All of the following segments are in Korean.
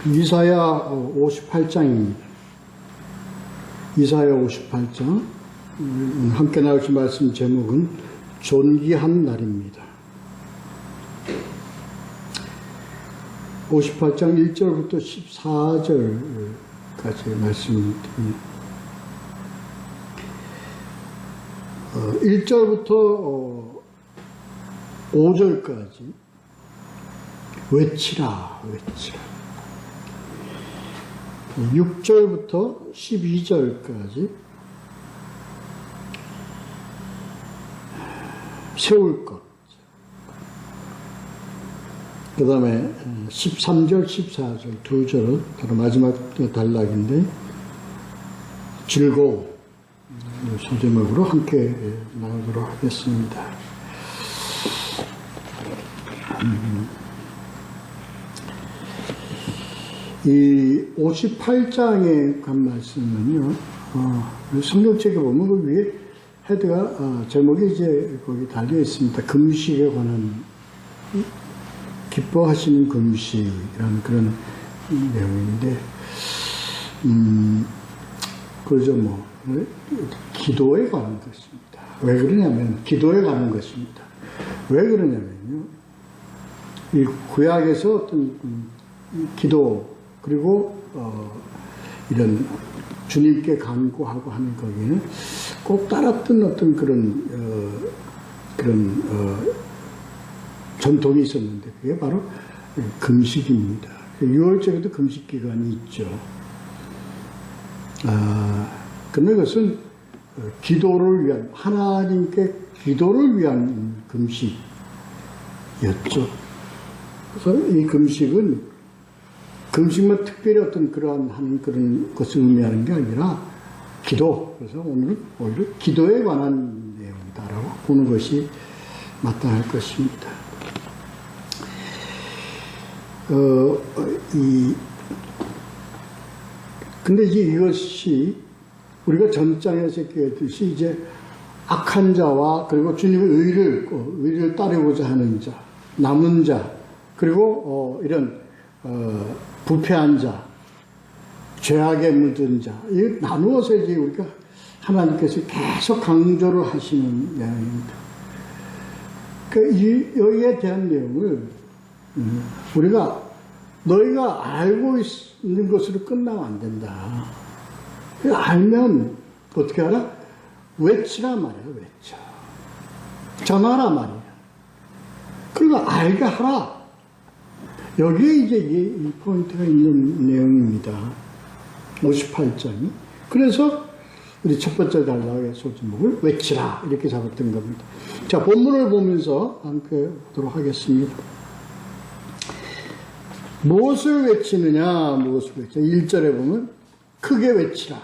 이사야 58장입니다. 이사야 58장 함께 나오신 말씀 제목은 존귀한 날입니다. 58장 1절부터 14절까지 말씀드립니다. 1절부터 5절까지 외치라 외치라, 6절부터 12절까지 세울 것, 그 다음에 13절, 14절 두 절은 바로 마지막 단락인데 즐거움 소제목으로 함께 나가도록 하겠습니다. 이 58장에 간 말씀은요, 성경책에 보면 그 위에 헤드가 제목이 이제 거기 달려 있습니다. 금식에 관한, 기뻐하시는 금식이라는 그런 내용인데, 그죠, 뭐 기도에 관한 것입니다. 왜 그러냐면 기도에 관한 것입니다. 왜 그러냐면요, 이 구약에서 어떤 기도 그리고 이런 주님께 간구하고 하는 거기에는 꼭 따랐던 어떤 그런 전통이 있었는데 그게 바로 금식입니다. 6월절에도 금식 기간이 있죠. 그런데 그것은 기도를 위한, 하나님께 기도를 위한 금식이었죠. 그래서 이 금식은 금식만 특별히 어떤 그러한 그런 것을 의미하는 게 아니라 기도, 그래서 오늘은 오히려 기도에 관한 내용이다라고 보는 것이 마땅할 것입니다. 근데 이제 이것이 우리가 전장에서 얘기했듯이 이제 악한 자와 그리고 주님의 의를 따르고자 하는 자, 남은 자, 그리고 이런 부패한 자, 죄악에 묻은 자, 이 나누어서 이제 우리가 하나님께서 계속 강조를 하시는 내용입니다. 그러니까 여기에 대한 내용을 우리가 너희가 알고 있는 것으로 끝나면 안 된다. 알면 어떻게 하라? 외치라 말이야, 외쳐. 전하라 말이야. 그리고 알게 하라. 여기에 이제 이 포인트가 있는 내용입니다. 58장이. 그래서 우리 첫 번째 단락의 소제목을 외치라 이렇게 잡았던 겁니다. 자, 본문을 보면서 함께 보도록 하겠습니다. 무엇을 외치느냐, 무엇을 외치느냐. 1절에 보면 크게 외치라.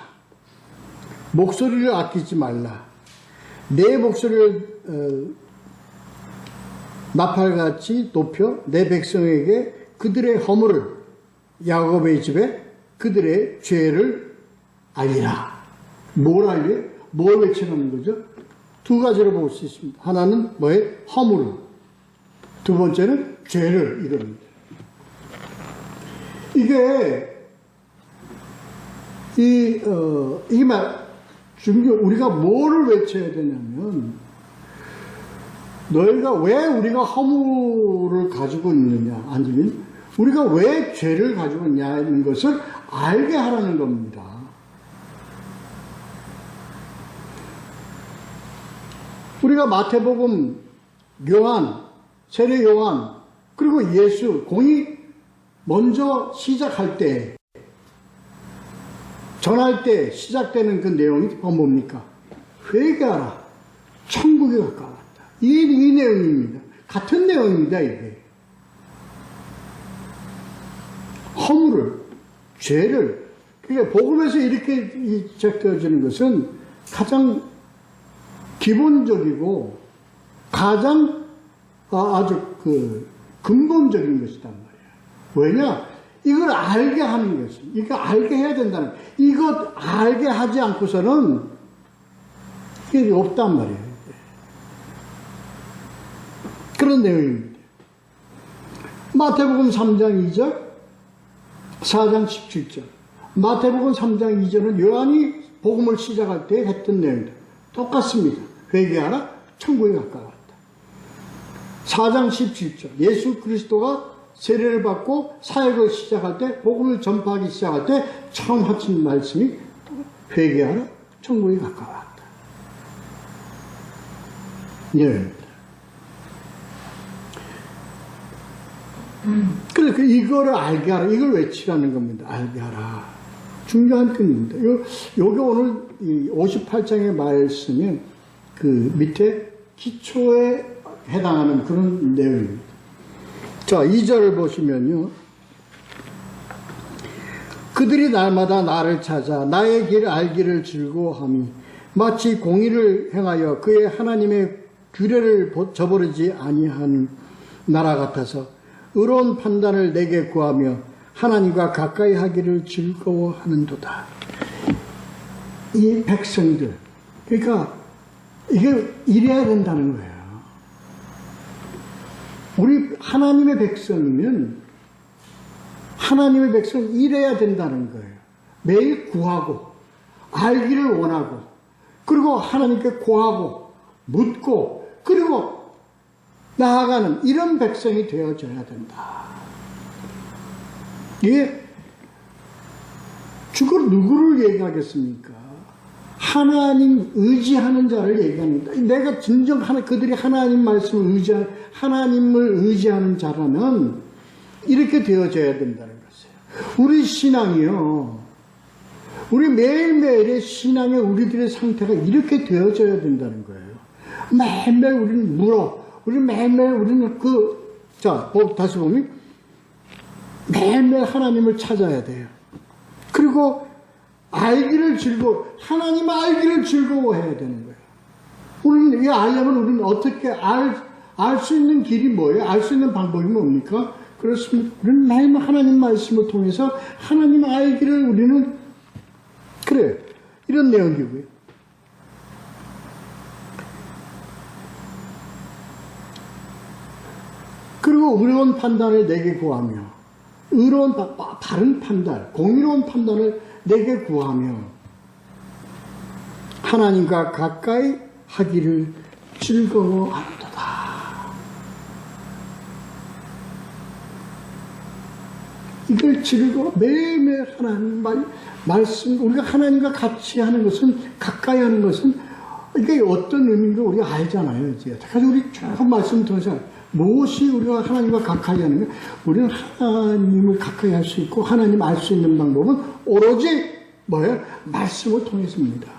목소리를 아끼지 말라. 내 목소리를 나팔같이 높여 내 백성에게 그들의 허물을, 야곱의 집에 그들의 죄를 알리라. 뭘 알려? 뭘 외치라는 거죠? 두 가지로 볼 수 있습니다. 하나는 뭐예요? 허물을. 두 번째는 죄를 이릅니다. 이게 이 말 중요, 우리가 뭐를 외쳐야 되냐면, 너희가 왜 우리가 허물을 가지고 있느냐, 아니면 우리가 왜 죄를 가지고 있냐는 것을 알게 하라는 겁니다. 우리가 마태복음, 요한, 세례 요한, 그리고 예수, 공이 먼저 시작할 때, 전할 때 시작되는 그 내용이 뭡니까? 회개하라. 천국에 가까웠다. 이 내용입니다. 같은 내용입니다, 이게. 허물을, 죄를, 그러니까 복음에서 이렇게 시작되어지는 것은 가장 기본적이고 가장 아주 근본적인 것이단 말이에요. 왜냐? 이걸 알게 하는 것이, 이거 알게 해야 된다는, 이것 알게 하지 않고서는 이게 없단 말이에요. 그런 내용입니다. 마태복음 3장 2절 4장 17절. 마태복음 3장 2절은 요한이 복음을 시작할 때 했던 내용들 똑같습니다. 회개하라, 천국에 가까웠다. 4장 17절. 예수 그리스도가 세례를 받고 사역을 시작할 때, 복음을 전파하기 시작할 때 처음 하신 말씀이 회개하라, 천국에 가까웠다. 예. 그래서 이거를 알게 하라, 이걸 외치라는 겁니다. 알게 하라. 중요한 뜻입니다. 요게 오늘 58장의 말씀이 그 밑에 기초에 해당하는 그런 내용입니다. 자, 2절을 보시면요. 그들이 날마다 나를 찾아 나의 길 알기를 즐거워하며 마치 공의를 행하여 그의 하나님의 규례를 저버리지 아니한 나라 같아서 의로운 판단을 내게 구하며 하나님과 가까이 하기를 즐거워하는도다. 이 백성들, 그러니까 이게 이래야 된다는 거예요. 우리 하나님의 백성이면 하나님의 백성은 이래야 된다는 거예요. 매일 구하고 알기를 원하고 그리고 하나님께 고하고 묻고 그리고 나아가는 이런 백성이 되어져야 된다. 이게 주가 누구를 얘기하겠습니까? 하나님 의지하는 자를 얘기합니다. 내가 진정 그들이 하나님 말씀을 하나님을 의지하는 자라면 이렇게 되어져야 된다는 것이에요. 우리 신앙이요. 우리 매일매일의 신앙의 우리들의 상태가 이렇게 되어져야 된다는 거예요. 매일매일 우리는 물어. 매일매일 우리는 다시 보면 매일매일 하나님을 찾아야 돼요. 그리고 하나님 알기를 즐거워해야 되는 거예요. 우리는 이거 알려면 우리는 어떻게 알 수 있는 길이 뭐예요? 알 수 있는 방법이 뭡니까? 그렇습니다. 우리는 매일매일 하나님 말씀을 통해서 하나님 알기를 우리는 그래요. 이런 내용이고요. 그리고 의로운 판단을 내게 구하며 바른 판단, 공의로운 판단을 내게 구하며 하나님과 가까이 하기를 즐거워하노도다. 이걸 매일매일 하나님 말씀, 우리가 하나님과 같이 하는 것은, 가까이 하는 것은, 이게 어떤 의미인가 우리가 알잖아요, 이제. 그래서 우리 쭉 말씀 통해서 무엇이 우리가 하나님과 가까이 하는 가 우리는 하나님을 가까이 할 수 있고, 하나님 알 수 있는 방법은 오로지 말씀을 통해서입니다.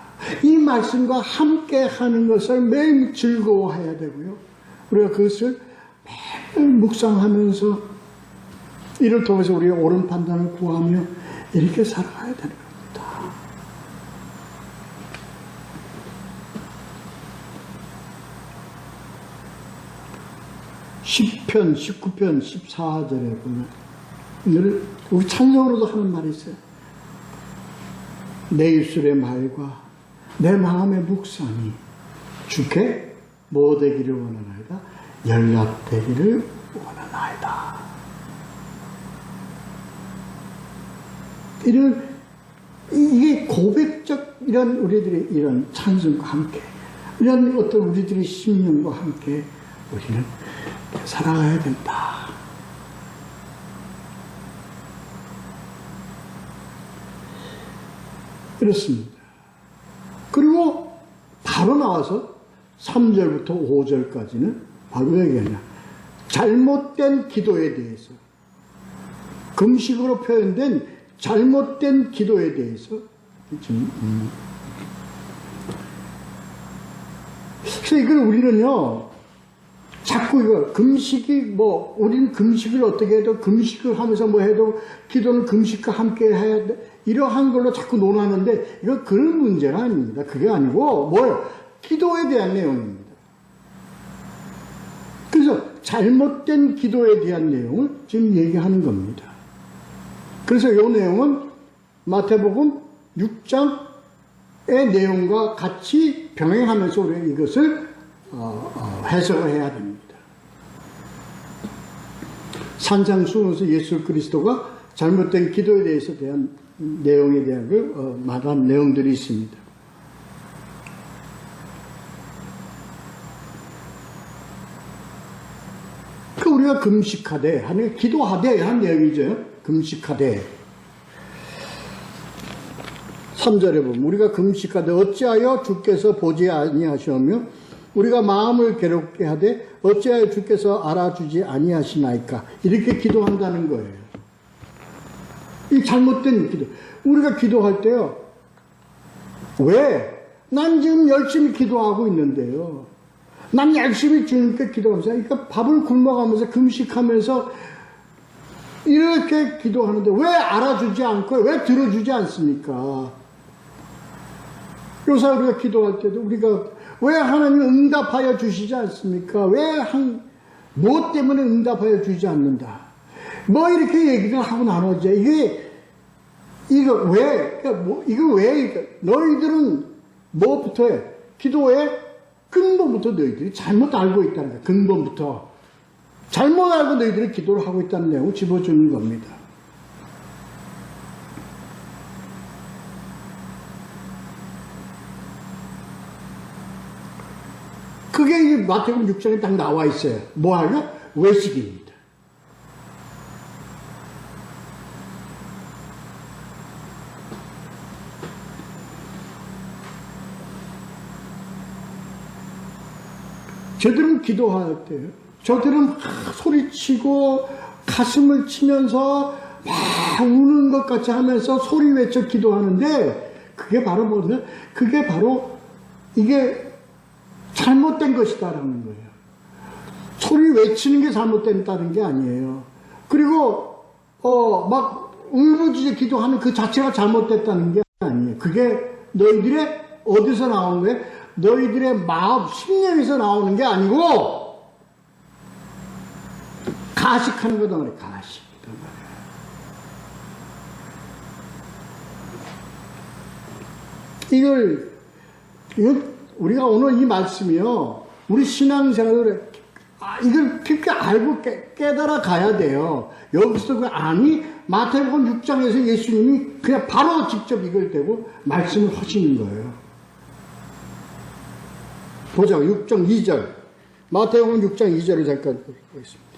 이 말씀과 함께 하는 것을 매일 즐거워해야 되고요. 우리가 그것을 매일 묵상하면서 이를 통해서 우리의 옳은 판단을 구하며 이렇게 살아가야 되는 겁니다. 시편 19편 14절에 보면 우리 찬송으로도 하는 말이 있어요. 내 입술의 말과 내 마음의 묵상이 주께 뭐 되기를 원하나이다? 연락되기를 원하나이다. 이게 고백적 우리들의 이런 찬송과 함께 이런 어떤 우리들의 심령과 함께 우리는 살아가야 된다. 그렇습니다. 그리고 바로 나와서 3절부터 5절까지는 바로 얘기하냐. 잘못된 기도에 대해서, 금식으로 표현된 잘못된 기도에 대해서 그래서 이걸 우리는요, 자꾸 이거 금식이 우리는 금식을 어떻게 해도 금식을 하면서 해도 기도는 금식과 함께 해야 돼. 이러한 걸로 자꾸 논하는데 이거 그런 문제가 아닙니다. 그게 아니고 뭐예요? 기도에 대한 내용입니다. 그래서 잘못된 기도에 대한 내용을 지금 얘기하는 겁니다. 그래서 이 내용은 마태복음 6장의 내용과 같이 병행하면서 우리가 이것을 해석을 해야 됩니다. 산상수훈에서 예수 그리스도가 잘못된 기도에 대해서 대한 내용에 대한 말한 내용들이 있습니다. 그 우리가 금식하되 하는 기도하되 한 내용이죠. 금식하되 3절에 보면 우리가 금식하되 어찌하여 주께서 보지 아니하시오며 우리가 마음을 괴롭게 하되 어찌하여 주께서 알아주지 아니하시나이까 이렇게 기도한다는 거예요. 이 잘못된 기도. 우리가 기도할 때요. 왜? 난 지금 열심히 기도하고 있는데요. 난 열심히 주님께 기도하면서 그러니까 밥을 굶어가면서 금식하면서 이렇게 기도하는데 왜 알아주지 않고 왜 들어주지 않습니까? 요새 우리가 기도할 때도 우리가 왜 하나님 응답하여 주시지 않습니까? 뭐 때문에 응답하여 주지 않는다? 뭐 이렇게 얘기를 하고 나누죠. 이거 왜, 너희들은 뭐부터 해? 기도의 근본부터 너희들이 잘못 알고 있다는 거야. 근본부터. 잘못 알고 너희들이 기도를 하고 있다는 내용을 집어주는 겁니다. 그게 마태복음 6장에 딱 나와 있어요. 뭐 하냐? 외식입니다. 저들은 기도할 때, 저들은 소리치고 가슴을 치면서 막 우는 것 같이 하면서 소리 외쳐 기도하는데 그게 바로 뭐냐? 그게 바로 이게 잘못된 것이다라는 거예요. 소리 외치는 게 잘못됐다는 게 아니에요. 그리고 막 울부짖어 기도하는 그 자체가 잘못됐다는 게 아니에요. 그게 너희들의 어디서 나오는 거예요? 너희들의 마음, 심령에서 나오는 게 아니고 가식하는 거다 말이에요. 가식. 이걸 우리가 오늘 이 말씀이요, 우리 신앙생활에 이걸 깊게 알고 깨달아 가야 돼요. 여기서 마태복음 6장에서 예수님이 그냥 바로 직접 이걸 대고 말씀을 하시는 거예요. 보자, 6장 2절. 마태복음 6장 2절을 잠깐 보겠습니다.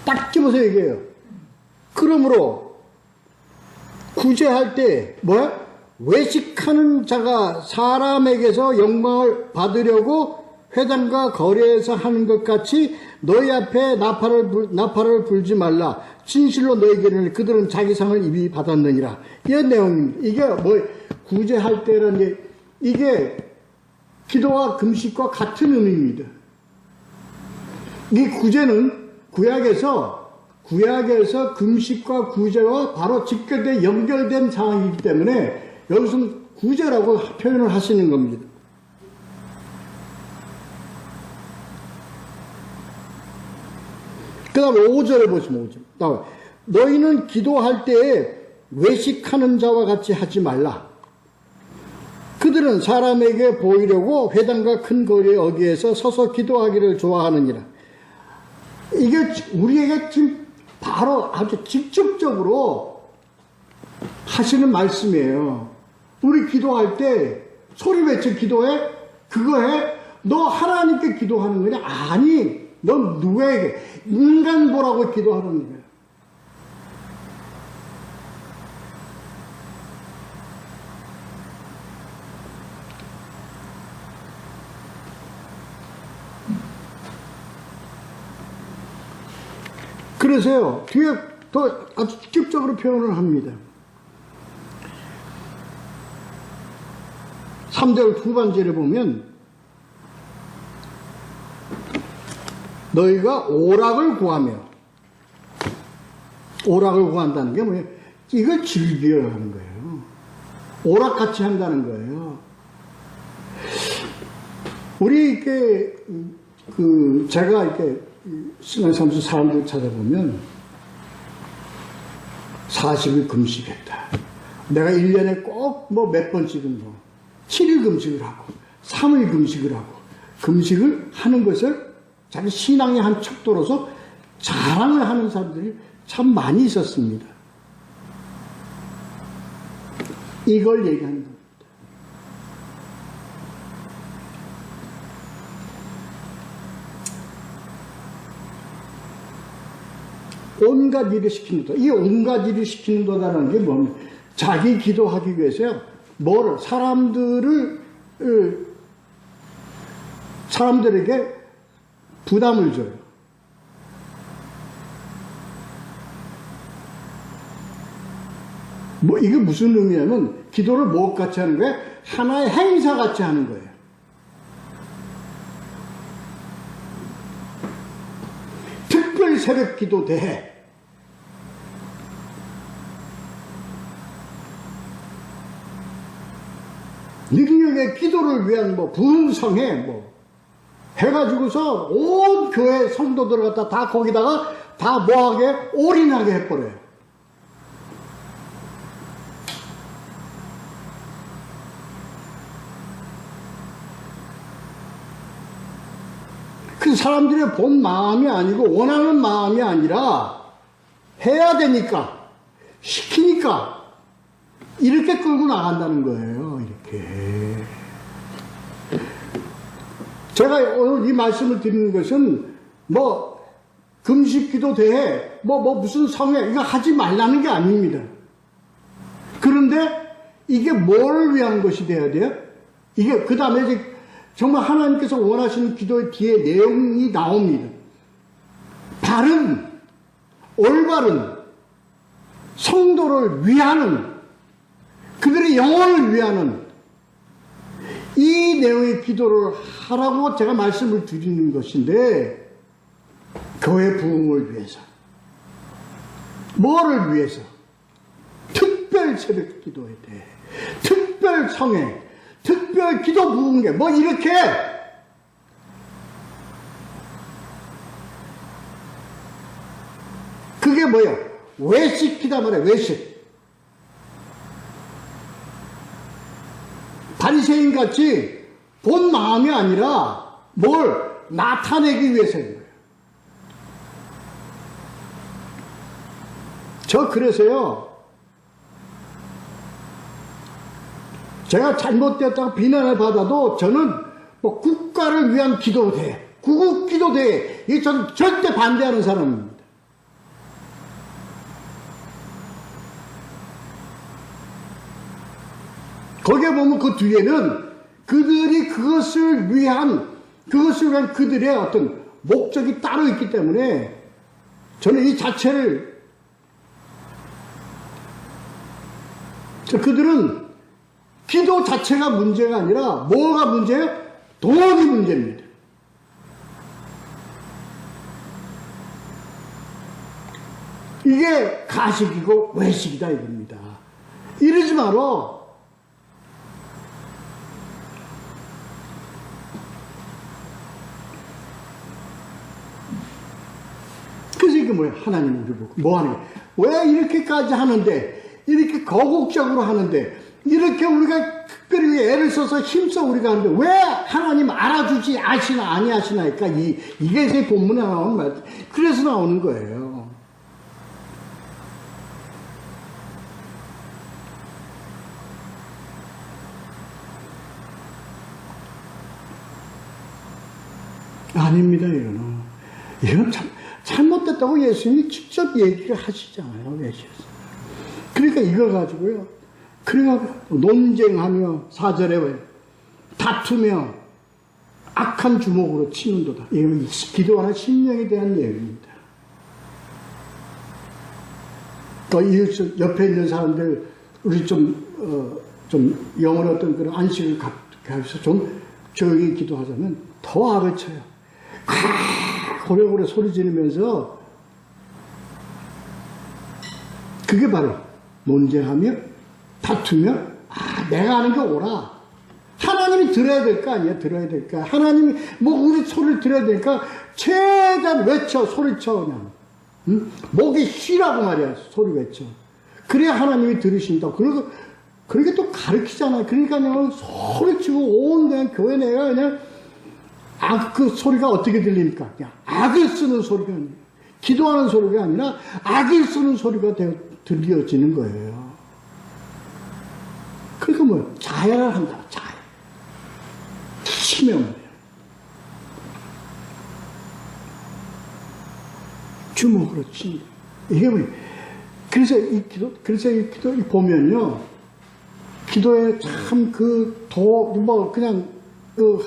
딱 집어서 얘기해요. 그러므로 구제할 때 외식하는 자가 사람에게서 영광을 받으려고 회당과 거리에서 하는 것 같이 너희 앞에 나팔을 불지 말라. 진실로 너희에게 이르노니 그들은 자기 상을 이미 받았느니라. 이런 내용입니다. 이게 구제할 때라는 게 이게 기도와 금식과 같은 의미입니다. 이 구제는 구약에서 금식과 구제와 바로 직결된 연결된 상황이기 때문에 여기서는 구제라고 표현을 하시는 겁니다. 그 다음에 5절에 보시면 5절. 너희는 기도할 때에 외식하는 자와 같이 하지 말라. 그들은 사람에게 보이려고 회당과 큰 거리에 어디에서 서서 기도하기를 좋아하느니라. 이게 우리에게 지금 바로 아주 직접적으로 하시는 말씀이에요. 우리 기도할 때 소리 외쳐 기도해? 그거 해? 너 하나님께 기도하는 거냐? 아니, 넌 누구에게? 인간 보라고 기도하는 거야. 그래서요, 뒤에 더 아주 직접적으로 표현을 합니다. 3절 후반절에 보면 너희가 오락을 구하며, 오락을 구한다는 게 뭐예요? 이걸 즐겨야 하는 거예요. 오락같이 한다는 거예요. 우리 이렇게 제가 이렇게 신앙사무소 사람들 찾아보면 40일 금식했다. 내가 1년에 꼭 몇 번씩은 7일 금식을 하고 3일 금식을 하고 금식을 하는 것을 자기 신앙의 한 척도로서 자랑을 하는 사람들이 참 많이 있었습니다. 이걸 얘기하는 겁니다. 온갖 일을 시키는다. 이 온갖 일을 시키는다는 게 뭡니까? 자기 기도하기 위해서요. 뭐를 사람들에게 부담을 줘요. 뭐 이게 무슨 의미냐면 기도를 무엇같이 하는 거예요? 하나의 행사같이 하는 거예요. 특별 새벽 기도 대회. 능력의 기도를 위한 뭐 부흥성회 뭐 해가지고서 온 교회 성도들 갖다 다 거기다가 다 뭐하게 올인하게 해버려요. 그 사람들의 본 마음이 아니고 원하는 마음이 아니라 해야 되니까 시키니까 이렇게 끌고 나간다는 거예요. 이렇게. 제가 오늘 이 말씀을 드리는 것은 뭐 금식기도 대회 뭐 무슨 성회 이거 하지 말라는 게 아닙니다. 그런데 이게 뭘 위한 것이 돼야 돼요? 이게 그 다음에 이제 정말 하나님께서 원하시는 기도의 뒤에 내용이 나옵니다. 바른 올바른 성도를 위하는 그들의 영혼을 위하는 이 내용의 기도를 하라고 제가 말씀을 드리는 것인데 교회 부흥을 위해서 뭐를 위해서? 특별 새벽 기도에 대해 특별 성회 특별 기도 부흥회 뭐 이렇게 그게 뭐예요? 외식이다 말이에요. 외식. 바리새인 같이 본 마음이 아니라 뭘 나타내기 위해서인 거예요. 저 그래서요. 제가 잘못됐다고 비난을 받아도 저는 뭐 국가를 위한 기도대회, 구국기도대회, 이 저는 절대 반대하는 사람입니다. 거기에 보면 그 뒤에는 그들이 그것을 위한 그들의 어떤 목적이 따로 있기 때문에 저는 이 자체를 그들은 기도 자체가 문제가 아니라 뭐가 문제예요? 돈이 문제입니다. 이게 가식이고 외식이다 이겁니다. 이러지 마라. 그래서 이게 뭐예요? 하나님을 보고 뭐 하는 거예요? 왜 이렇게까지 하는데 이렇게 거국적으로 하는데 이렇게 우리가 특별히 애를 써서 힘써 우리가 하는데 왜 하나님 알아주지 아시나 아니하시나니까 이게 제 본문에 나오는 말. 그래서 나오는 거예요. 아닙니다, 이건 참 잘못됐다고 예수님이 직접 얘기를 하시잖아요, 외식에서. 그러니까 이걸 가지고요. 그래가 논쟁하며 4절에 다투며 악한 주먹으로 치는도다. 이건 기도하는 심령에 대한 내용입니다. 또 이웃 옆에 있는 사람들 우리 좀 영어로 어떤 그런 안식을 갖게 해서 좀 조용히 기도하자면 더 악을 쳐요. 고래고래 소리 지르면서 그게 바로 논쟁하며 다투며 내가 하는 게 옳아. 하나님이 들어야 될 거 아니야. 들어야 될 거. 하나님이 뭐 우리 소리를 들어야 되니까 최대한 외쳐 소리쳐 그냥. 응? 목이 쉬라고 말이야. 소리 외쳐. 그래야 하나님이 들으신다. 그리고 그렇게 또 가르치잖아요. 그러니까 그냥 소리치고 온 그냥 교회 내가 그냥 그 소리가 어떻게 들립니까? 그냥 악을 쓰는 소리가 아니에요. 기도하는 소리가 아니라 악을 쓰는 소리가 들려지는 거예요. 그러니까 뭐 자해를 한다. 자해. 치명을 해요. 주먹으로 친다. 이게 뭐예요? 그래서 이 기도 보면요. 기도에 참 그냥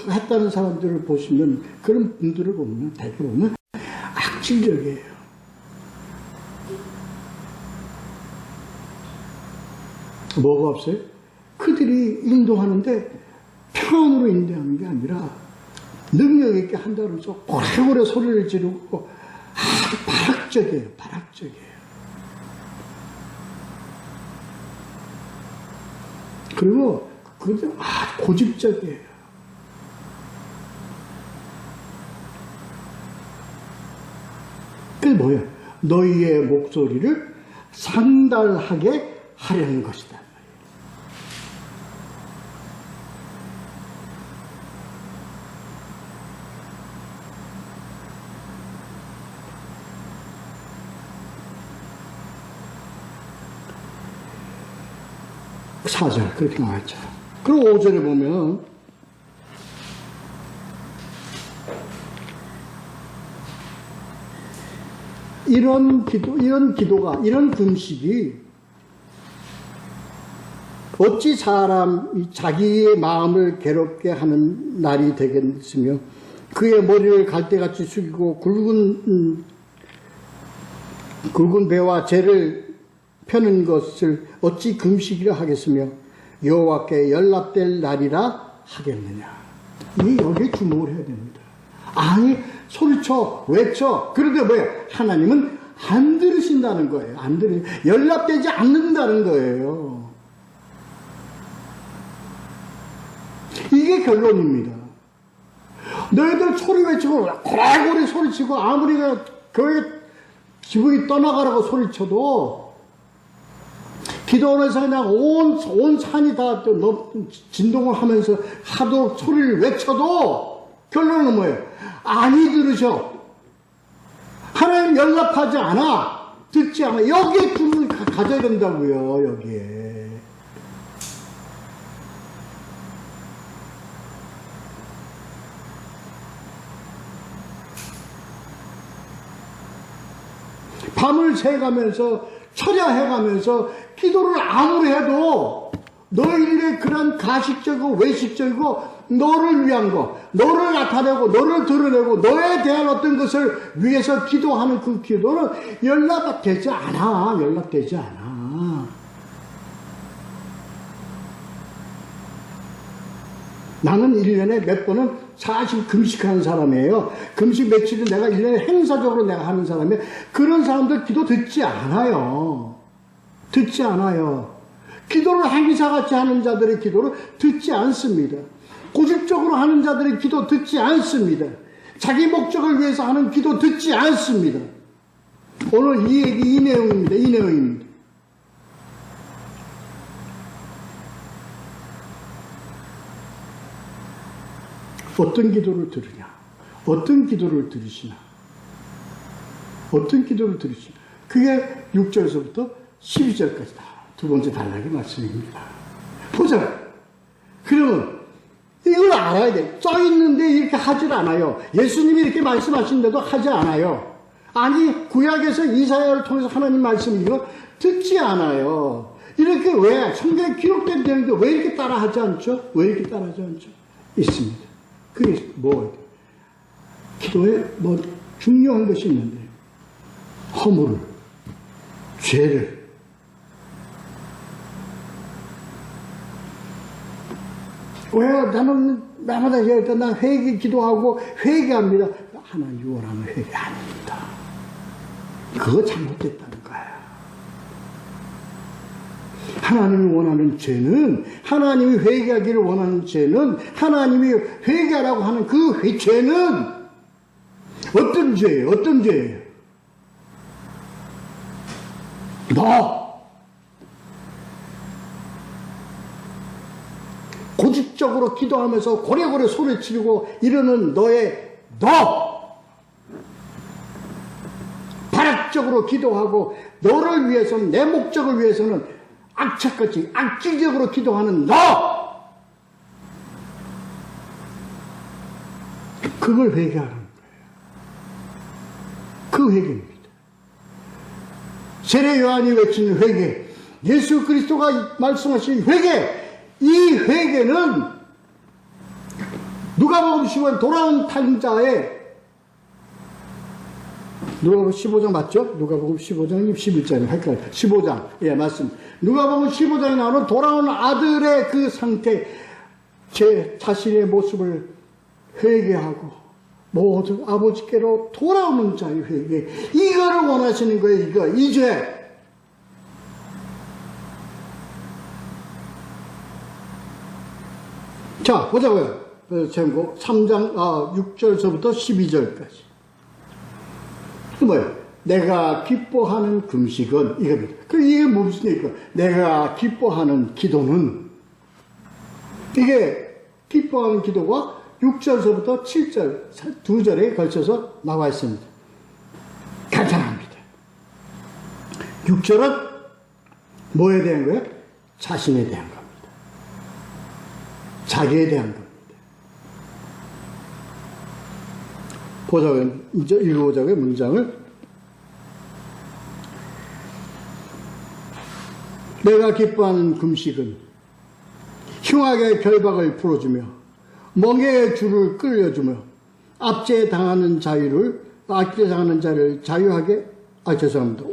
했다는 사람들을 보시면 그런 분들을 보면 대개 보면 악질적이에요. 뭐가 없어요? 그들이 인도하는데 평안으로 인도하는 게 아니라 능력 있게 한다면서 고래고래 소리를 지르고 아주 발악적이에요. 발악적이에요. 그리고 그들 고집적이에요. 그게 뭐야? 너희의 목소리를 상달하게 하려는 것이다. 사절 그렇게 나와있죠. 그리고 5절에 보면 이런 기도가, 이런 금식이 어찌 사람이 자기의 마음을 괴롭게 하는 날이 되겠으며 그의 머리를 갈대같이 숙이고 굵은 배와 재를 펴는 것을 어찌 금식이라 하겠으며 여호와께 연락될 날이라 하겠느냐. 여기에 주목을 해야 됩니다. 아니 소리쳐 외쳐. 그런데 뭐예요? 하나님은 안 들으신다는 거예요. 연락되지 않는다는 거예요. 이게 결론입니다. 너희들 소리 외치고 고래고래 소리치고 아무리 교회 지붕이 떠나가라고 소리쳐도 기도원에서 그냥 온 산이 다 진동을 하면서 하도 소리를 외쳐도 결론은 뭐예요? 아니 들으셔. 하나님 연락하지 않아. 듣지 않아. 여기에 주문을 가져야 된다고요. 여기에. 밤을 새가면서 철야해가면서 기도를 아무리 해도 너희들의 그런 가식적이고 외식적이고 너를 위한 거, 너를 나타내고 너를 드러내고 너에 대한 어떤 것을 위해서 기도하는 그 기도는 연락되지 않아. 연락되지 않아. 나는 1년에 몇 번은 사실 금식하는 사람이에요. 금식 며칠은 내가 1년에 행사적으로 내가 하는 사람이에요. 그런 사람들 기도 듣지 않아요. 듣지 않아요. 기도를 행사같이 하는 자들의 기도를 듣지 않습니다. 고집적으로 하는 자들의 기도 듣지 않습니다. 자기 목적을 위해서 하는 기도 듣지 않습니다. 오늘 이 얘기, 이 내용입니다. 이 내용입니다. 어떤 기도를 들으냐? 어떤 기도를 들으시나? 어떤 기도를 들으시나? 그게 6절에서부터 12절까지 두 번째 단락의 말씀입니다. 보자. 그러면 이걸 알아야 돼. 써 있는데 이렇게 하질 않아요. 예수님이 이렇게 말씀하신데도 하지 않아요. 아니 구약에서 이사야를 통해서 하나님 말씀 이거 듣지 않아요. 이렇게 왜 성경에 기록된 내용인데 왜 이렇게 따라하지 않죠? 왜 이렇게 따라하지 않죠? 있습니다. 그게 뭐예요? 기도에 뭐 중요한 것이 있는데 허물을, 죄를 왜 나는 나마다 난 회개 기도하고 회개합니다. 하나님 원하는 회개 아닙니다. 그거 잘못됐다는 거야. 하나님이 원하는 죄는, 하나님이 회개하기를 원하는 죄는, 하나님이 회개하라고 하는 그 죄는 어떤 죄예요? 어떤 죄예요? 조직적으로 기도하면서 고래고래 소리치고 이러는 너의 발악적으로 기도하고 너를 위해서는, 내 목적을 위해서는 악착같이 악질적으로 기도하는 그걸 회개하는 거예요. 그 회개입니다. 세례 요한이 외치는 회개, 예수 그리스도가 말씀하신 회개, 이 회개는 누가복음 15장 돌아온 탕자의, 누가복음 15장 맞죠? 누가복음 15장이 11장이 헷갈려요. 15장, 예, 맞습니다. 누가복음 15장에 나오는 돌아온 아들의 그 상태, 제 자신의 모습을 회개하고 모두 아버지께로 돌아오는 자의 회개, 이거를 원하시는 거예요. 이제 자, 보자고요. 제목 3장 6절서부터 12절까지. 그 뭐예요? 내가 기뻐하는 금식은 이겁니다. 이게 무슨 얘기일까? 내가 기뻐하는 기도는, 이게 기뻐하는 기도가 6절서부터 7절, 2절에 걸쳐서 나와 있습니다. 간단합니다. 6절은 뭐에 대한 거예요? 자신에 대한 겁니다. 자기에 대한 겁니다. 보자고요. 이제 읽어보자고요. 문장을. 내가 기뻐하는 금식은 흉악의 결박을 풀어주며 멍에의 줄을 끌려주며 압제당하는 자를 자유하게, 죄송합니다.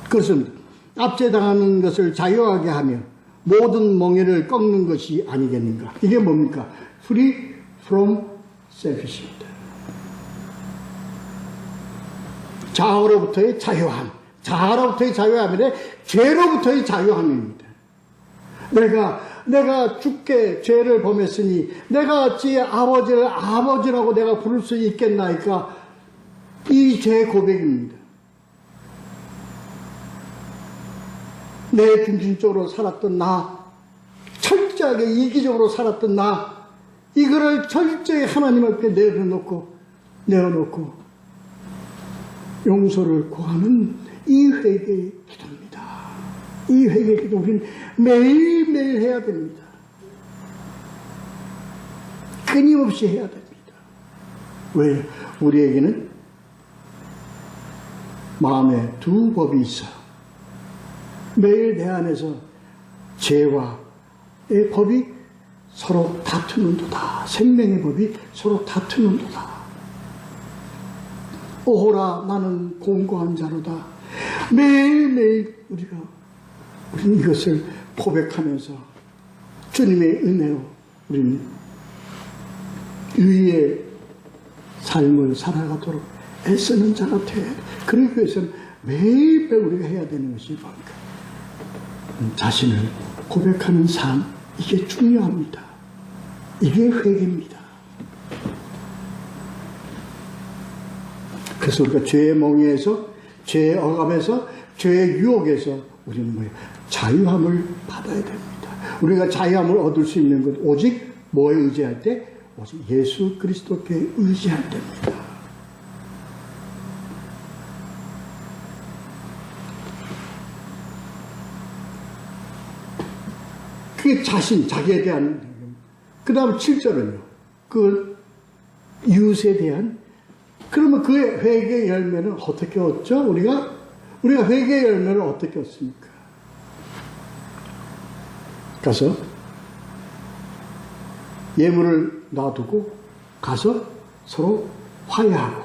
그렇습니다. 압제당하는 것을 자유하게 하며 모든 멍에를 꺾는 것이 아니겠는가. 이게 뭡니까? Free from selfish입니다. 자아로부터의 자유함. 자아로부터의 자유함이래. 죄로부터의 자유함입니다. 내가 주께 죄를 범했으니 내가 어찌 아버지를 아버지라고 내가 부를 수 있겠나이까. 이 죄 고백입니다. 내 중심적으로 살았던 나, 철저하게 이기적으로 살았던 나, 이거를 철저히 하나님 앞에 내어놓고 용서를 구하는 이 회개의 기도입니다. 이 회개의 기도 우리는 매일매일 해야 됩니다. 끊임없이 해야 됩니다. 왜? 우리에게는 마음에 두 법이 있어. 매일 내 안에서 죄와의 법이 서로 다투는도다. 생명의 법이 서로 다투는도다. 오호라 나는 공고한 자로다. 매일매일 우리는 이것을 고백하면서 주님의 은혜로 우리는 의의 삶을 살아가도록 애쓰는 자가 돼. 그러기 위해서는 매일매일 우리가 해야 되는 것이 뭘까? 자신을 고백하는 삶, 이게 중요합니다. 이게 회개입니다. 그래서 우리가 죄의 멍에에서, 죄의 억압에서, 죄의 유혹에서 우리는 뭐예요? 자유함을 받아야 됩니다. 우리가 자유함을 얻을 수 있는 것, 오직 뭐에 의지할 때? 오직 예수 그리스도께 의지할 때입니다. 그게 자기에 대한, 그 다음 7절은요. 그 이웃에 대한, 그러면 그 회개의 열매는 어떻게 얻죠? 우리가 회개의 열매를 어떻게 얻습니까? 가서 예물을 놔두고 가서 서로 화해하고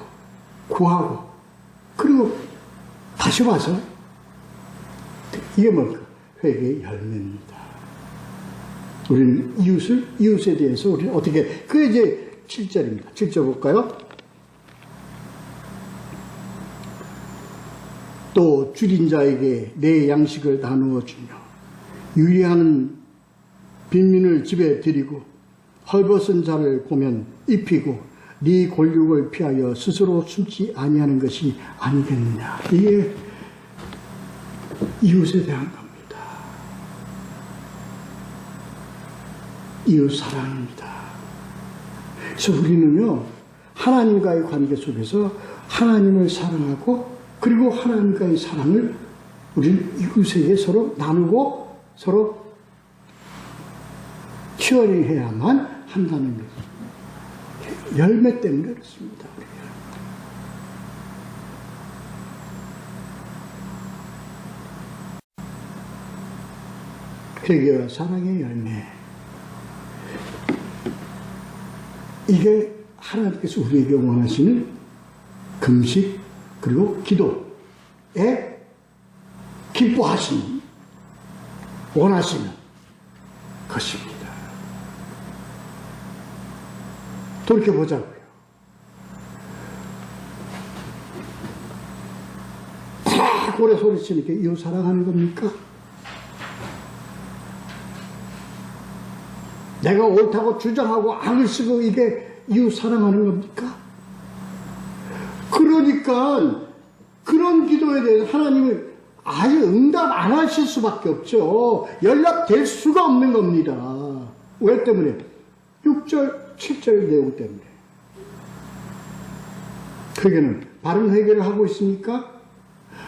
구하고 그리고 다시 와서, 이게 뭘까? 회개의 열매입니다. 우리는 이웃에 대해서 우리는 어떻게, 그게 이제 7절입니다. 7절 볼까요? 또 줄인 자에게 내 양식을 나누어 주며 유리하는 빈민을 집에 드리고 헐벗은 자를 보면 입히고 네 골육을 피하여 스스로 숨지 아니하는 것이 아니겠느냐. 이게 이웃에 대한 겁니다. 이웃 사랑입니다. 그래서 우리는요, 하나님과의 관계 속에서 하나님을 사랑하고, 그리고 하나님과의 사랑을 우리는 이웃에게 서로 나누고 서로 쉐어링해야만 한다는 것. 열매 때문에 그렇습니다. 회개와 사랑의 열매. 이게 하나님께서 우리에게 원하시는 금식 그리고 기도에 기뻐하시는, 원하시는 것입니다. 돌이켜보자고요. 다 고래 소리치니까 이웃 사랑하는 겁니까? 내가 옳다고 주장하고 악을 쓰고 이게 이웃 사랑하는 겁니까? 그러니까 그런 기도에 대해서 하나님은 아예 응답 안 하실 수밖에 없죠. 연락될 수가 없는 겁니다. 왜 때문에? 6절, 7절 내용 때문에. 회개는 바른 회개를 하고 있습니까?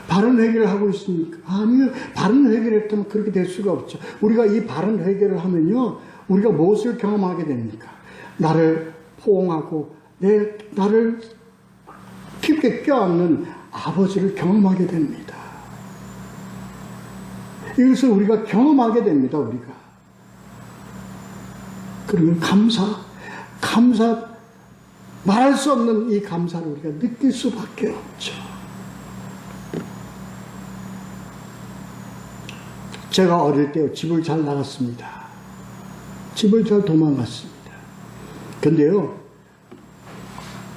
바른 회개를 하고 있습니까? 아니요. 바른 회개를 했다면 그렇게 될 수가 없죠. 우리가 이 바른 회개를 하면요, 우리가 무엇을 경험하게 됩니까? 나를 포옹하고 나를 깊게 껴안는 아버지를 경험하게 됩니다. 이것을 우리가 경험하게 됩니다. 우리가. 그러면 감사, 말할 수 없는 이 감사를 우리가 느낄 수밖에 없죠. 제가 어릴 때 집을 잘 나갔습니다. 집을 잘 도망갔습니다. 근데요,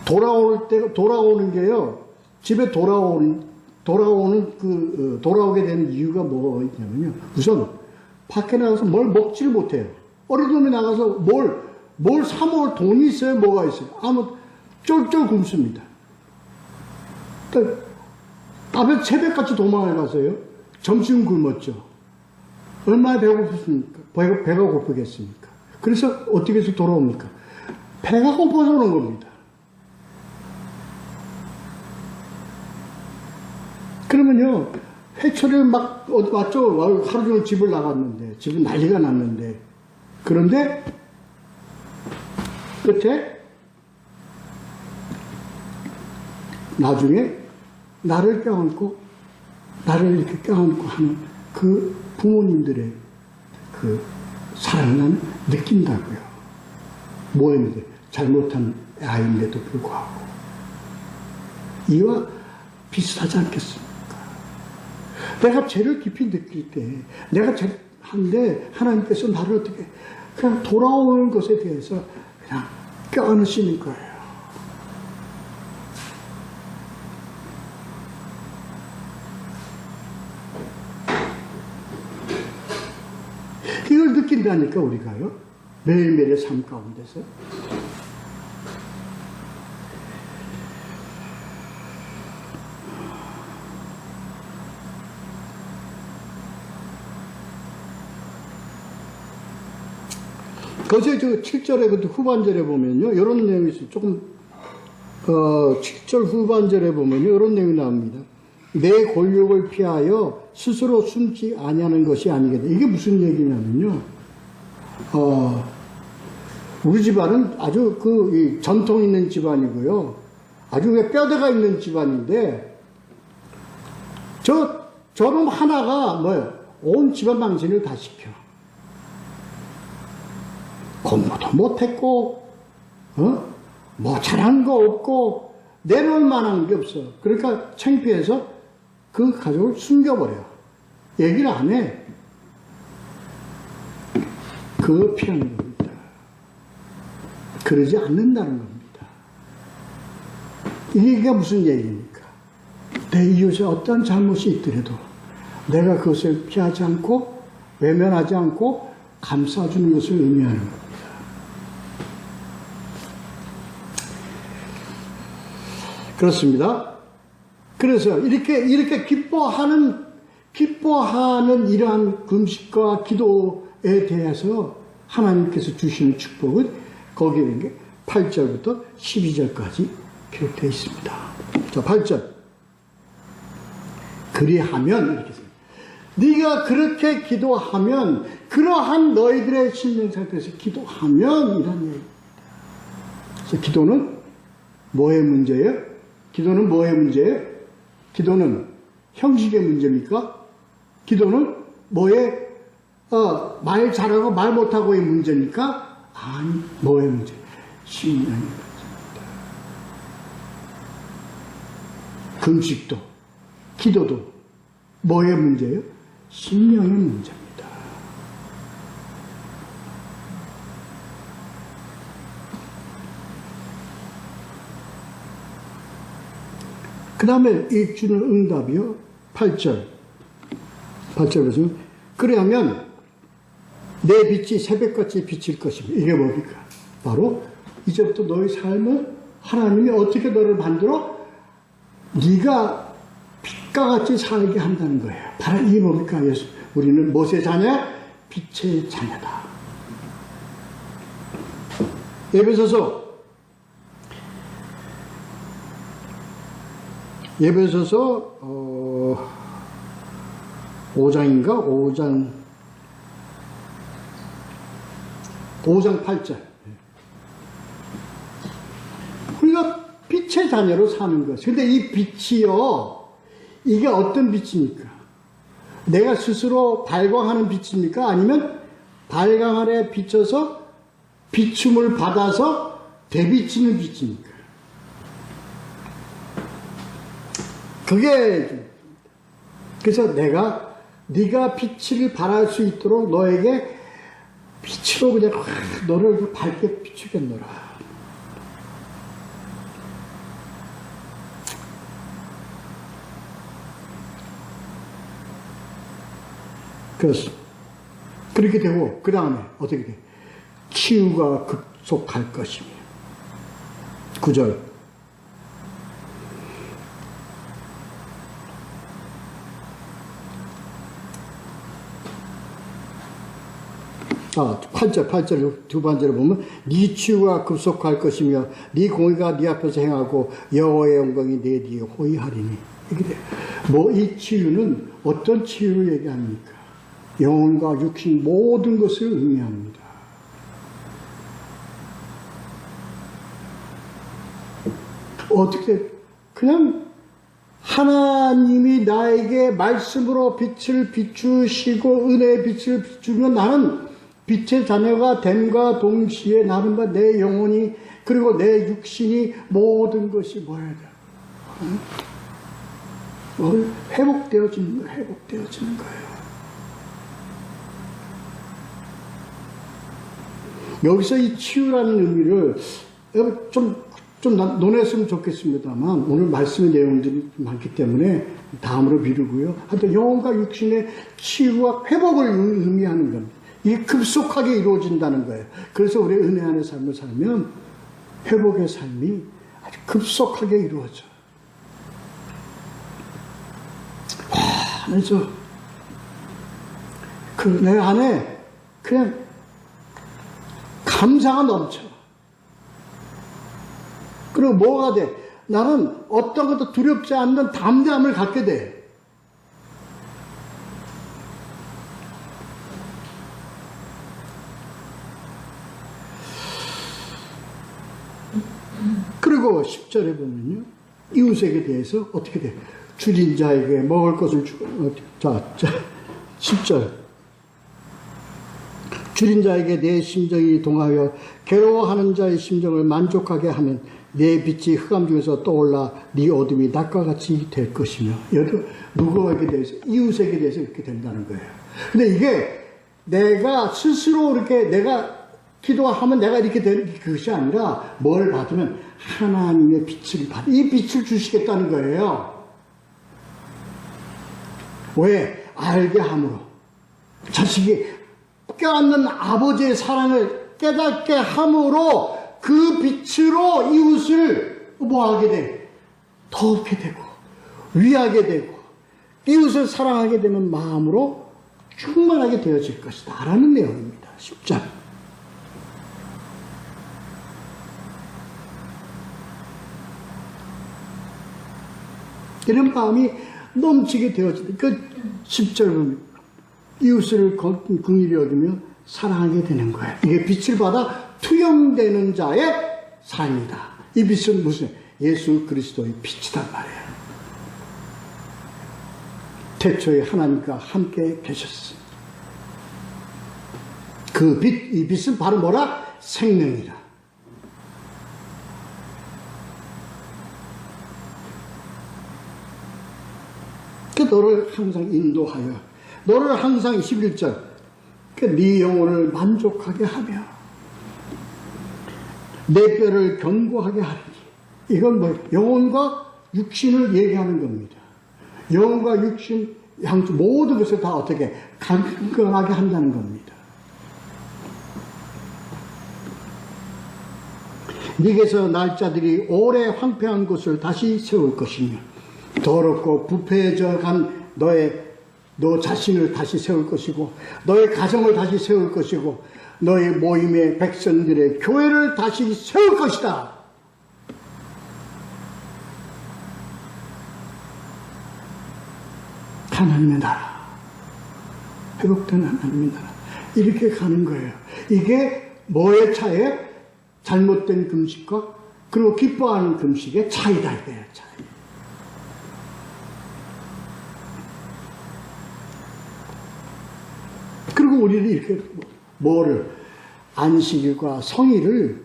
돌아오는 게요, 집에 돌아오게 되는 이유가 뭐 있냐면요, 우선 밖에 나가서 뭘 먹지를 못해요. 어린 놈이 나가서 뭘 사먹을 돈이 있어요? 뭐가 있어요? 아무 쫄쫄 굶습니다. 밥에 새벽같이 도망을 가서요, 점심 굶었죠. 얼마나 배고팠습니까? 배가 고프겠습니까? 그래서 어떻게 해서 돌아옵니까? 배가 고파서 오는 겁니다. 그러면요, 회초리를 막 왔죠. 하루 종일 집을 나갔는데, 집은 난리가 났는데, 그런데 끝에 나중에 나를 이렇게 껴안고 하는 그 부모님들의 그 사랑을 난 느낀다고요. 뭐였는데? 잘못한 아이인데도 불구하고. 이와 비슷하지 않겠습니까? 내가 죄를 깊이 느낄 때, 내가 죄한데 하나님께서 나를 어떻게 그냥 돌아오는 것에 대해서 그냥 껴안으시는 거예요. 이걸 느낀다니까, 우리가요. 매일매일의 삶 가운데서. 거기에 7절에 그 후반절에 보면요, 이런 내용이 있어요. 조금, 7절 후반절에 보면요, 이런 내용이 나옵니다. 내 골욕을 피하여 스스로 숨지 아니하는 것이 아니겠다. 이게 무슨 얘기냐면요, 우리 집안은 아주 이 전통 있는 집안이고요, 아주 뼈대가 있는 집안인데, 저놈 하나가 온 집안 망신을 다 시켜. 공부도 못했고, 뭐 잘한 거 없고, 내놓을 만한 게 없어. 그러니까 창피해서 그 가족을 숨겨버려. 얘기를 안 해. 그거 피하는 겁니다. 그러지 않는다는 겁니다. 이게 무슨 얘기입니까? 내 이웃에 어떤 잘못이 있더라도 내가 그것을 피하지 않고 외면하지 않고 감싸주는 것을 의미하는 겁니다. 그렇습니다. 그래서 이렇게 기뻐하는 이러한 금식과 기도에 대해서 하나님께서 주시는 축복은 거기에 8절부터 12절까지 기록되어 있습니다. 자, 8절. 그리하면 이렇게 씁니다. 네가 그렇게 기도하면, 그러한 너희들의 심령 상태에서 기도하면 이란 얘기입니다. 그래서 기도는 뭐의 문제예요? 기도는 뭐의 문제예요? 기도는 형식의 문제입니까? 기도는 뭐의 말 잘하고 말 못하고의 문제입니까? 아니, 뭐의 문제? 심령의 문제입니다. 금식도, 기도도 뭐의 문제예요? 심령의 문제입니다. 그 다음에 이 주는 응답이요. 8절 보시면, 그래야면 내 빛이 새벽같이 비칠 것입니다. 이게 뭡니까? 바로 이제부터 너의 삶은 하나님이 어떻게 너를 만들어? 네가 빛과 같이 살게 한다는 거예요. 바로 이게 뭡니까? 예수, 우리는 무엇의 자녀? 빛의 자녀다. 에베소서 5장인가? 5장 8절. 우리가 빛의 자녀로 사는 것. 근데 이 빛이요, 이게 어떤 빛입니까? 내가 스스로 발광하는 빛입니까? 아니면 발광 아래 비춰서 비춤을 받아서 되비치는 빛입니까? 그게, 그래서 네가 빛을 발할 수 있도록 너에게 빛으로 그냥 너를 밝게 비추겠노라. 그래서 그렇게 되고, 그 다음에 어떻게 돼? 치유가 급속할 것이며. 9절. 아, 8절 두 번째로 보면, 네 치유가 급속할 것이며 네 공의가 네 앞에서 행하고 여호와의 영광이 내 뒤에 호위하리니. 이렇게 돼. 뭐 이 치유는 어떤 치유를 얘기합니까? 영혼과 육신 모든 것을 의미합니다. 어떻게, 그냥 하나님이 나에게 말씀으로 빛을 비추시고 은혜의 빛을 비추면 나는 빛의 자녀가 됨과 동시에 나는 내 영혼이 그리고 내 육신이 모든 것이 뭐야 돼? 회복되어지는 거예요. 여기서 이 치유라는 의미를 좀 논했으면 좋겠습니다만, 오늘 말씀의 내용들이 많기 때문에 다음으로 미루고요. 하여튼 영혼과 육신의 치유와 회복을 의미하는 겁니다. 이게 급속하게 이루어진다는 거예요. 그래서 우리 은혜 안의 삶을 살면 회복의 삶이 아주 급속하게 이루어져요. 그래서 내 안에 그냥 감사가 넘쳐. 그리고 뭐가 돼? 나는 어떤 것도 두렵지 않는 담대함을 갖게 돼. 그리고 10절에 보면요, 이웃에게 대해서 어떻게 돼? 줄인 자에게 먹을 것을 주고, 자, 10절. 줄인 자에게 내 심정이 동하여 괴로워하는 자의 심정을 만족하게 하면 내 빛이 흑암 중에서 떠올라 네 어둠이 낮과 같이 될 것이며. 여기 누구에게 대해서? 이웃에게 대해서 이렇게 된다는 거예요. 근데 이게 내가 스스로 이렇게 내가 기도하면 내가 이렇게 되는 것이 아니라 뭘 받으면 하나님의 빛을 받아. 이 빛을 주시겠다는 거예요. 왜? 알게 함으로. 자식이 껴안는 아버지의 사랑을 깨닫게 함으로 그 빛으로 이웃을 뭐하게 돼? 더욱게 되고 위하게 되고 이웃을 사랑하게 되는 마음으로 충만하게 되어질 것이다 라는 내용입니다. 10절. 이런 마음이 넘치게 되어지는 그 10절 보면 이웃을 긍휼히 여기며 사랑하게 되는 거예요. 이게 빛을 받아 투영되는 자의 삶이다. 이 빛은 무슨? 예수 그리스도의 빛이단 말이에요. 태초에 하나님과 함께 계셨습니다. 그 빛, 이 빛은 바로 뭐라? 생명이라. 그 너를 항상 인도하여, 너를 항상 11절, 그 네 영혼을 만족하게 하며 내 뼈를 견고하게 하리니. 이건 뭐 영혼과 육신을 얘기하는 겁니다. 영혼과 육신 양쪽 모든 것을 다 어떻게 강건하게 한다는 겁니다. 네게서 날짜들이 오래 황폐한 곳을 다시 세울 것이며 더럽고 부패해져 간 너 자신을 다시 세울 것이고 너의 가정을 다시 세울 것이고 너의 모임의 백성들의 교회를 다시 세울 것이다. 하나님의 나라, 회복된 하나님의 나라, 이렇게 가는 거예요. 이게 뭐의 차이에? 잘못된 금식과 그리고 기뻐하는 금식의 차이다. 이거예요. 차이. 그리고 우리는 이렇게 뭐를 안식일과 성일을,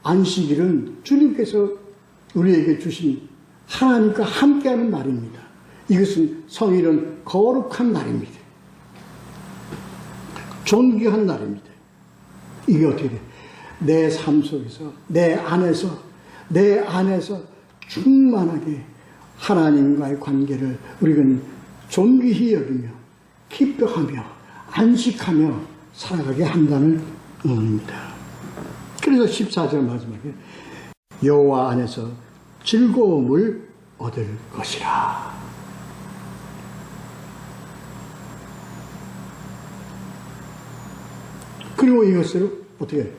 안식일은 주님께서 우리에게 주신 하나님과 함께하는 날입니다. 이것은 성일은 거룩한 날입니다. 존귀한 날입니다. 이게 어떻게 돼? 내 삶 속에서 내 안에서 충만하게 하나님과의 관계를 우리는 존귀히 여기며 기뻐하며 안식하며 살아가게 한다는 의미입니다. 그래서 14절 마지막에 여호와 안에서 즐거움을 얻을 것이라. 그리고 이것을 어떻게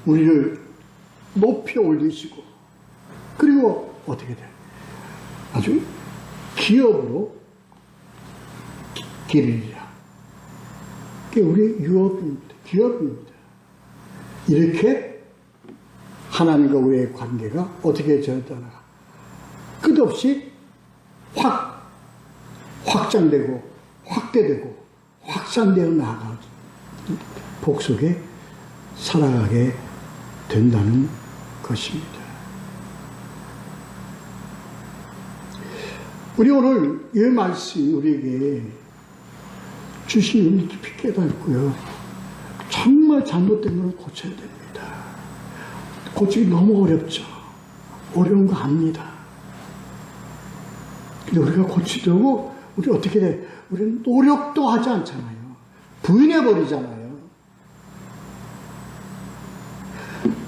우리를 높이 올리시고 그리고 어떻게 돼? 아주 기업으로 기르리라. 그게 우리 유업입니다. 기업입니다. 이렇게 하나님과 우리의 관계가 어떻게 되었다나 끝없이 확장되고 확대되고 확산되어 나아가 복속에 살아가게 된다는 것입니다. 우리 오늘 이 말씀이 우리에게 주신 의미 깊이 깨닫고요. 정말 잘못된 걸 고쳐야 됩니다. 고치기 너무 어렵죠. 어려운 거 압니다. 근데 우리가 고치려고 우리 어떻게 돼? 우리는 노력도 하지 않잖아요. 부인해버리잖아요.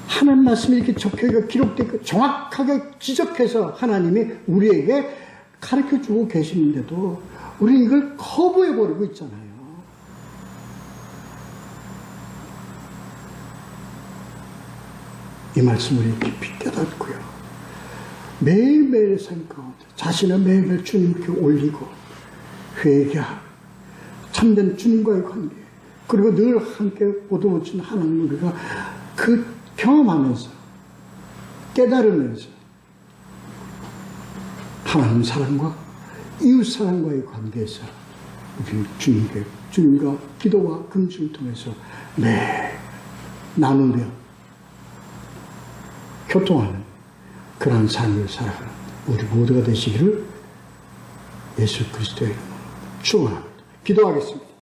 하나님 말씀이 이렇게 적혀있고 기록되고 정확하게 지적해서 하나님이 우리에게 가르쳐주고 계시는데도 우리는 이걸 거부해버리고 있잖아요. 이 말씀을 깊이 깨닫고요. 매일매일 삶 가운데 자신을 매일매일 주님께 올리고 회개하고 참된 주님과의 관계 그리고 늘 함께 보도해준 하나님 우리가 그 경험하면서 깨달으면서 하나님 사랑과 이웃 사랑과의 관계에서 우리 주님과 기도와 금식을 통해서 매 나누며 교통하는 그런 삶을 살아가는 우리 모두가 되시기를 예수 그리스도의 이름으로 축원합니다. 기도하겠습니다.